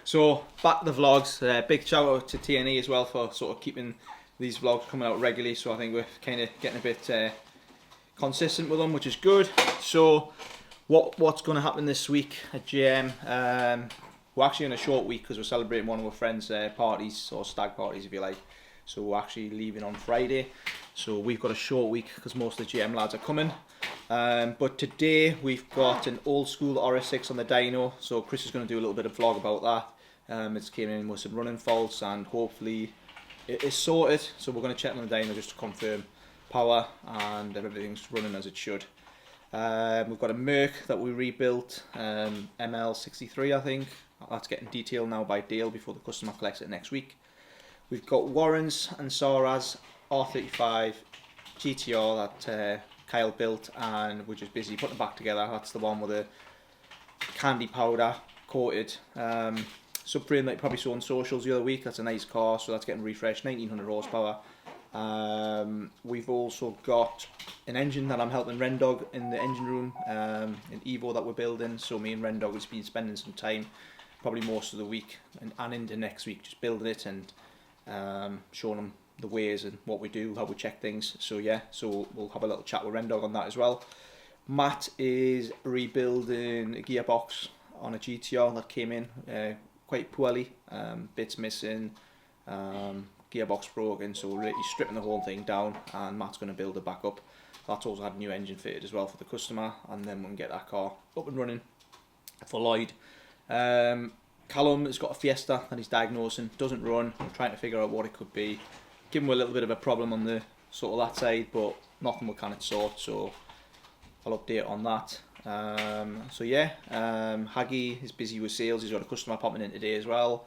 So back to the vlogs. Big shout out to TNE as well for sort of keeping these vlogs coming out regularly. So I think we're kind of getting a bit consistent with them, which is good. So what's going to happen this week at GM? We're actually on a short week because we're celebrating one of our friends' parties, or stag parties if you like. So we're actually leaving on Friday. So we've got a short week because most of the GM lads are coming. But today we've got an old school RS6 on the dyno. So Chris is going to do a little bit of vlog about that. It's came in with some running faults and hopefully it is sorted. So we're going to check on the dyno just to confirm power and everything's running as it should. We've got a Merc that we rebuilt, ML63 I think. That's getting detailed now by Dale before the customer collects it next week. We've got Warren's and Sara's R35 GTR that Kyle built, and we're just busy putting it back together. That's the one with the candy powder coated Supra that you probably saw on socials the other week. That's a nice car, so that's getting refreshed, 1900 horsepower. We've also got an engine that I'm helping Rendog in the engine room, an Evo that we're building. So me and Rendog has been spending some time, probably most of the week and into next week, just building it and showing them the ways and what we do, how we check things. So yeah, so we'll have a little chat with Rendog on that as well. Matt is rebuilding a gearbox on a GTR that came in quite poorly, bits missing, gearbox broken, so we're really stripping the whole thing down and Matt's going to build it back up. That's also had a new engine fitted as well for the customer, and then we can get that car up and running for Lloyd. Callum has got a Fiesta that he's diagnosing, doesn't run. I'm trying to figure out what it could be. Give him a little bit of a problem on the sort of that side, but nothing we can't sort, so I'll update on that. So yeah, Haggy is busy with sales. He's got a customer popping in today as well.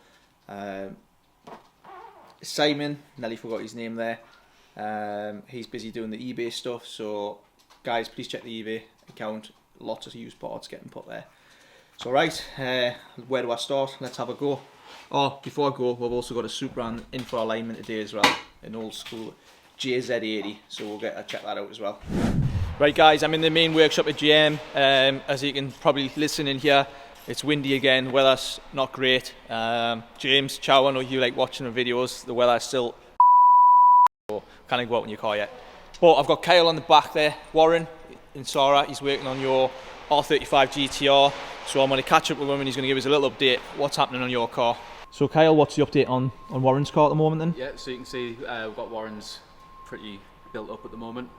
Simon, nearly forgot his name there. He's busy doing the eBay stuff, so guys, please check the eBay account. Lots of used parts getting put there. So right, where do I start? Let's have a go. Oh, before I go, we've also got a Supra in for alignment today as well, an old school JZ80, so we'll check that out as well. Right guys, I'm in the main workshop at GM. As you can probably listen in here, it's windy again, weather's not great. James, ciao, I know you like watching the videos, the weather's still so can't go out in your car yet. But I've got Kyle on the back there, Warren in Sara, he's working on your R35 GTR, so I'm going to catch up with him and he's going to give us a little update what's happening on your car. So Kyle, what's the update on Warren's car at the moment then? Yeah, so you can see we've got Warren's pretty built up at the moment.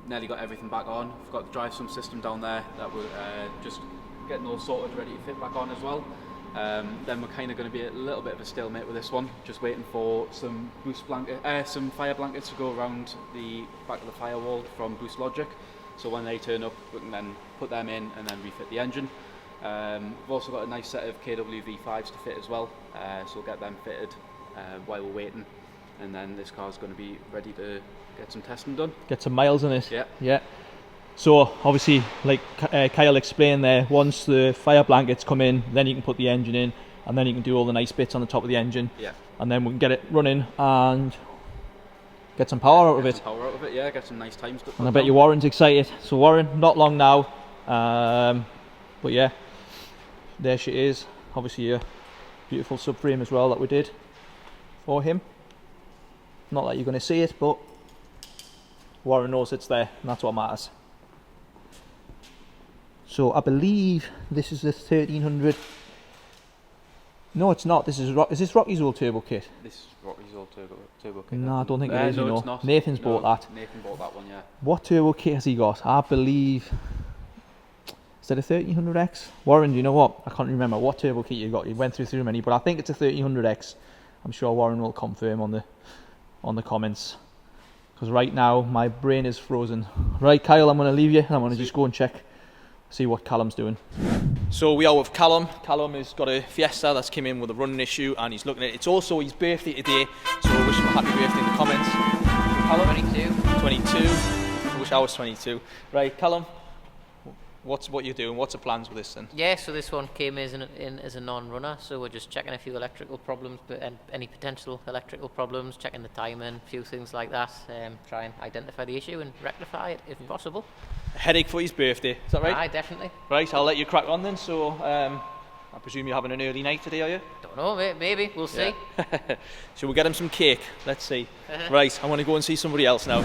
Nearly got everything back on. We've got the drive some system down there that we're just getting all sorted, ready to fit back on as well. Then we're kind of going to be a little bit of a stalemate with this one, just waiting for some some fire blankets to go around the back of the firewall from Boost Logic. So when they turn up, we can then put them in and then refit the engine. We've also got a nice set of KW V5s to fit as well, so we'll get them fitted while we're waiting, and then this car's going to be ready to get some testing done. Get some miles in it. Yeah. Yeah. So obviously, like Kyle explained there, once the fire blankets come in, then you can put the engine in, and then you can do all the nice bits on the top of the engine. Yeah. And then we can get it running and get some power out of it. Power out of it, yeah. Get some nice times. And I bet you Warren's excited. So Warren, not long now, but yeah, there she is. Obviously a beautiful subframe as well that we did for him. Not that you're going to see it, but Warren knows it's there, and that's what matters. So I believe this is the 1300. No, it's not. Is this Rocky's old turbo kit? This is Rocky's old turbo kit. No, I don't think it is. No, it's not. Nathan's bought that. Nathan bought that one, yeah. What turbo kit has he got? I believe. Is that a 1300X? Warren, do you know what? I can't remember what turbo kit you got. You went through many, but I think it's a 1300X. I'm sure Warren will confirm on the comments. Because right now my brain is frozen. Right, Kyle, I'm going to leave you and I'm going to just go and see what Callum's doing. So we are with Callum. Callum has got a Fiesta that's came in with a running issue and he's looking at it. It's also his birthday today, so I wish him a happy birthday in the comments. Callum? 22. I wish I was 22. Right, Callum, what you're doing? What's the plans with this then? Yeah, so this one came in as a non-runner, so we're just checking a few electrical problems, but any potential electrical problems, checking the timing, a few things like that, try and identify the issue and rectify it if possible. A headache for his birthday, is that right? Aye, definitely. Right, I'll let you crack on then. So I presume you're having an early night today, are you? Don't know, maybe. We'll see. Yeah. Shall we get him some cake? Let's see. Right, I want to go and see somebody else now.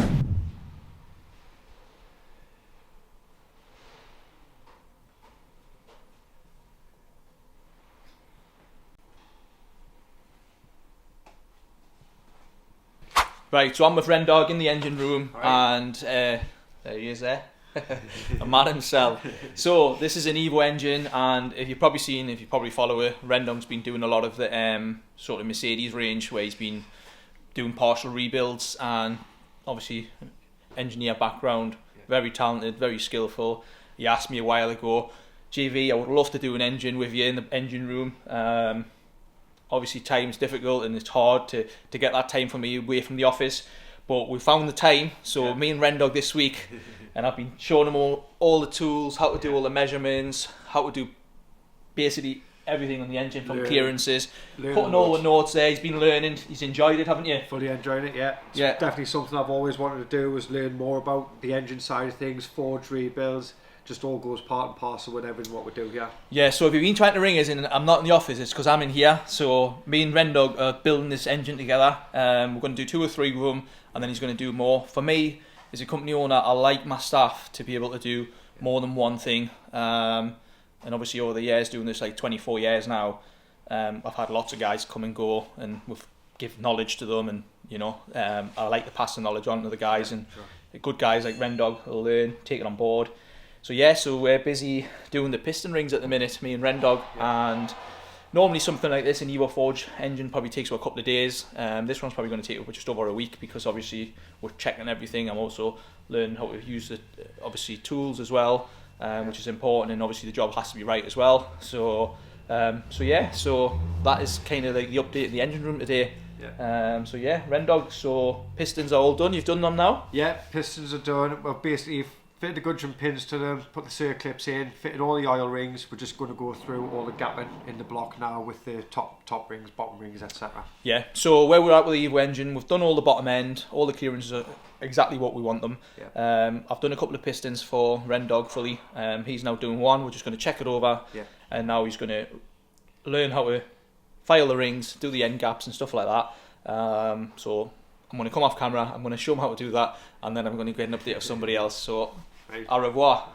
Right, so I'm with Rendog in the engine room, and there he is there, a man himself. So this is an Evo engine, and if you've probably follow it, Rendog's been doing a lot of the sort of Mercedes range, where he's been doing partial rebuilds, and obviously engineer background, very talented, very skillful. He asked me a while ago, JV, I would love to do an engine with you in the engine room. Obviously time's difficult and it's hard to get that time from me away from the office, but we found the time. So me and Rendog this week, and I've been showing him all the tools, how to do all the measurements, how to do basically everything on the engine, from clearances, putting all the notes there. He's been learning, he's enjoyed it, haven't you? Fully enjoying it, yeah. It's definitely something I've always wanted to do, was learn more about the engine side of things, forge rebuilds. Just all goes part and parcel with everything what we do here. Yeah, so if you've been trying to ring us and I'm not in the office, it's because I'm in here. So me and Rendog are building this engine together. We're going to do 2 or 3 of them, and then he's going to do more. For me, as a company owner, I like my staff to be able to do more than one thing. And obviously over the years, doing this like 24 years now, I've had lots of guys come and go, and we've given knowledge to them, and you know, I like to pass the knowledge on to the guys, and good guys like Rendog will learn, take it on board. So yeah, so we're busy doing the piston rings at the minute, me and Rendog, and normally something like this, an Evo Forge engine, probably takes a couple of days. This one's probably going to take just over a week, because obviously we're checking everything. I'm also learning how to use the obviously tools as well, which is important, and obviously the job has to be right as well. So yeah, so that is kind of like the update in the engine room today. So yeah, Rendog, so pistons are all done. You've done them now? Yeah, pistons are done. We've basically fitted the gudgeon pins to them, put the circlips in, fitted all the oil rings. We're just going to go through all the gapping in the block now with the top rings, bottom rings, etc. Yeah, so where we're at with the Evo engine, we've done all the bottom end, all the clearances are exactly what we want them. I've done a couple of pistons for Rendog fully. He's now doing one. We're just going to check it over, and now he's going to learn how to file the rings, do the end gaps and stuff like that. So I'm going to come off camera, I'm going to show him how to do that, and then I'm going to get an update of somebody else. So, au revoir.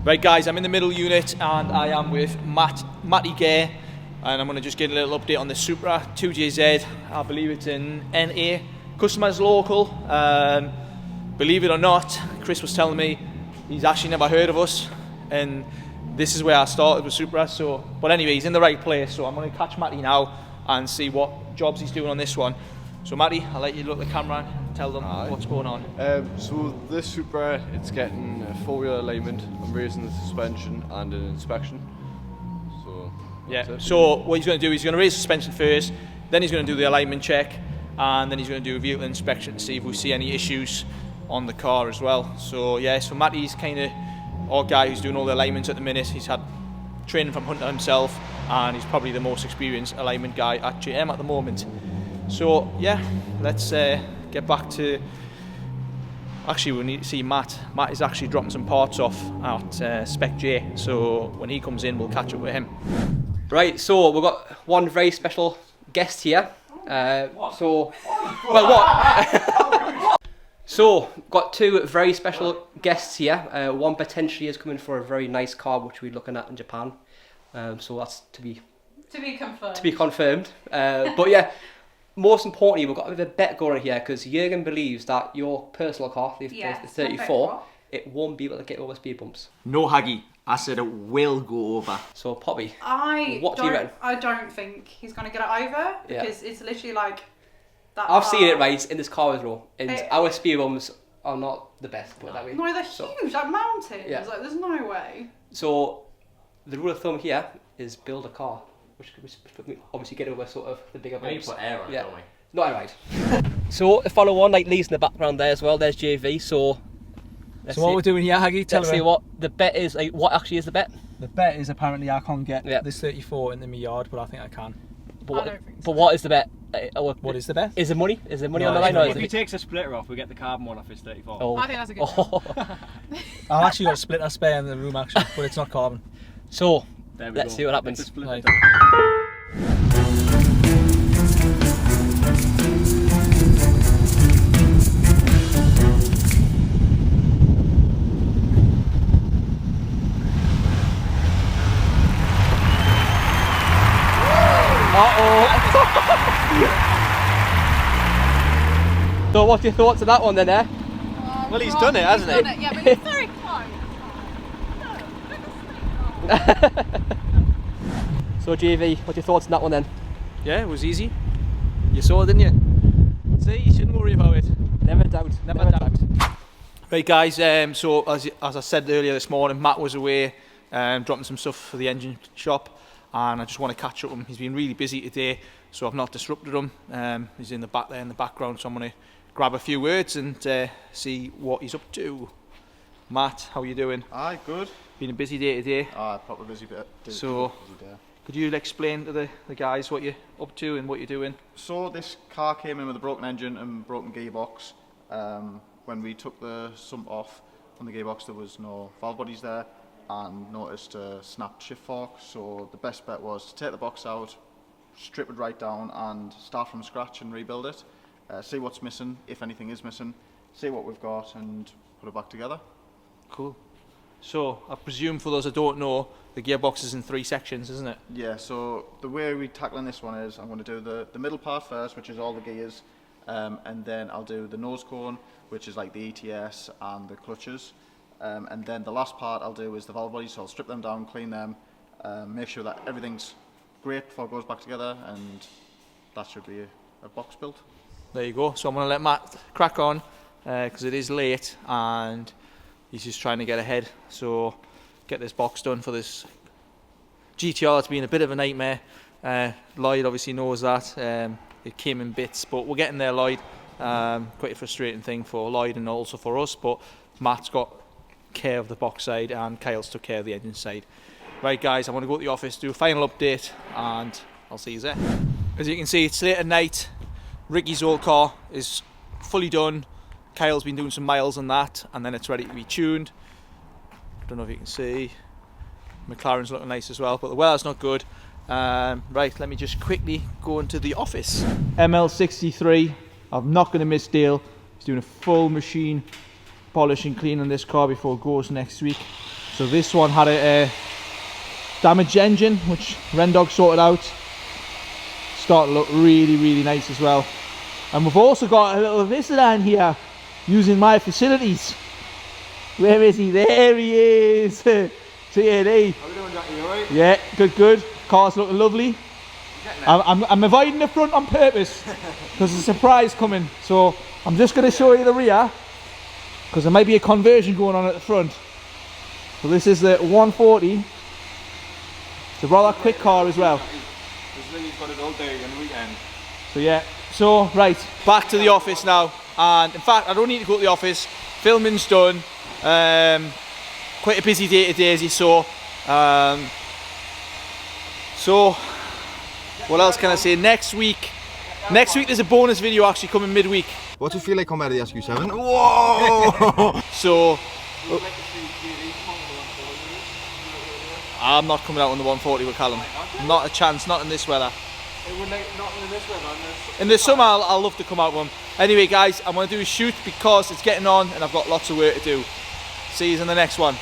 Right guys, I'm in the middle unit, and I am with Matty Gay, and I'm going to just get a little update on the Supra 2JZ. I believe it's in NA, customers local. Believe it or not, Chris was telling me he's actually never heard of us, and this is where I started with Supra. So, but anyway, he's in the right place, so I'm going to catch Matty now and see what jobs he's doing on this one. So Matty, I'll let you look at the camera and tell them what's going on. So this Supra, it's getting a 4-wheel alignment. I'm raising the suspension and an inspection. So yeah. So what he's going to do, he's going to raise the suspension first, then he's going to do the alignment check, and then he's going to do a vehicle inspection to see if we see any issues on the car as well. So yeah, so Matty's kind of our guy who's doing all the alignments at the minute. He's had training from Hunter himself, and he's probably the most experienced alignment guy at JM at the moment. So yeah, let's get back to. Actually, we need to see Matt. Matt is actually dropping some parts off at Spec J. So when he comes in, we'll catch up with him. Right. So we've got one very special guest here. So got 2 very special guests here. One potentially is coming for a very nice car, which we're looking at in Japan. So that's to be confirmed. To be confirmed. But yeah. Most importantly, we've got a bit of a bet going here, because Jürgen believes that your personal car, the 34, it won't be able to get over speed bumps. No, Haggy. I said it will go over. So, Poppy, what do you reckon? I don't think he's going to get it over, because it's literally like that. I've seen it, right, in this car as well, and our speed bumps are not the best, put it that way. No, they're huge, like mountains. Yeah. Like, there's no way. So, the rule of thumb here is build a car, which obviously get over sort of the bigger bumps. We need to put air on it, don't we? Not right. So the follow on, like Lee's in the background there as well. There's JV. So what we're doing here, Haggy? Let's see what the bet is. Like, what actually is the bet? The bet is apparently I can't get this 34 into my yard, but I think I can. But, what is the bet? What is the bet? Is there money? Is there money on the line? If he takes a splitter off, we get the carbon one off his 34. Oh. I think that's a good bet. I've actually got a splitter spare in the room, actually, but it's not carbon. So There we Let's go. see what happens. Let's flip Right. it. So what's your thoughts on that one then, eh? Well, he's done it, hasn't he? Yeah, but it's very close. So JV, what's your thoughts on that one then? Yeah, it was easy. You saw it, didn't you? See, you shouldn't worry about it. Never doubt. Never doubt. Right, guys. So as I said earlier this morning, Matt was away dropping some stuff for the engine shop, and I just want to catch up with him. He's been really busy today, so I've not disrupted him. He's in the back there in the background, so I'm going to grab a few words and see what he's up to. Matt, how are you doing? Aye, good. Been a busy day today. Aye, proper busy bit. So, could you explain to the guys what you're up to and what you're doing? So this car came in with a broken engine and broken gearbox. When we took the sump off on the gearbox, there was no valve bodies there, and noticed a snapped shift fork. So the best bet was to take the box out, strip it right down, and start from scratch and rebuild it. See what's missing, if anything is missing. See what we've got, and put it back together. Cool. So, I presume for those that don't know, the gearbox is in 3 sections, isn't it? Yeah, so the way we're tackling this one is I'm going to do the middle part first, which is all the gears, and then I'll do the nose cone, which is like the ETS and the clutches, and then the last part I'll do is the valve bodies, so I'll strip them down, clean them, make sure that everything's great before it goes back together, and that should be a box built. There you go. So I'm going to let Matt crack on, because it is late, and he's just trying to get ahead. So get this box done for this GTR. That's been a bit of a nightmare. Lloyd obviously knows that. It came in bits, but we're getting there, Lloyd. Quite a frustrating thing for Lloyd and also for us, but Matt's got care of the box side and Kyle's took care of the engine side. Right, guys, I want to go to the office, do a final update, and I'll see you there. As you can see, it's late at night. Ricky's old car is fully done. Kyle's been doing some miles on that, and then it's ready to be tuned. Don't know if you can see. McLaren's looking nice as well, but the weather's not good. Right, let me just quickly go into the office. ML63, I'm not going to miss Dale. He's doing a full machine polish and clean on this car before it goes next week. So this one had a damaged engine, which Rendog sorted out. Starting to look really, really nice as well. And we've also got a little visitor in here using my facilities. Where is he? There he is. TNE. How are we doing, Jackie? You alright? Yeah, good. Car's looking lovely. I'm avoiding the front on purpose because there's a surprise coming. So I'm just going to show you the rear because there might be a conversion going on at the front. So this is the 140. It's a rather quick car as well. Lily's got it all day on the weekend. So yeah, so right, back to the office now, and in fact I don't need to go to the office, filming's done, quite a busy day today as you saw, so what else can I say, next week there's a bonus video actually coming midweek. What's it feel like coming out of the SQ7? Whoa! So I'm not coming out on the 140 with Callum, not a chance, not in this weather. In the summer I'll love to come out with him. Anyway guys, I'm going to do a shoot because it's getting on and I've got lots of work to do. See you in the next one.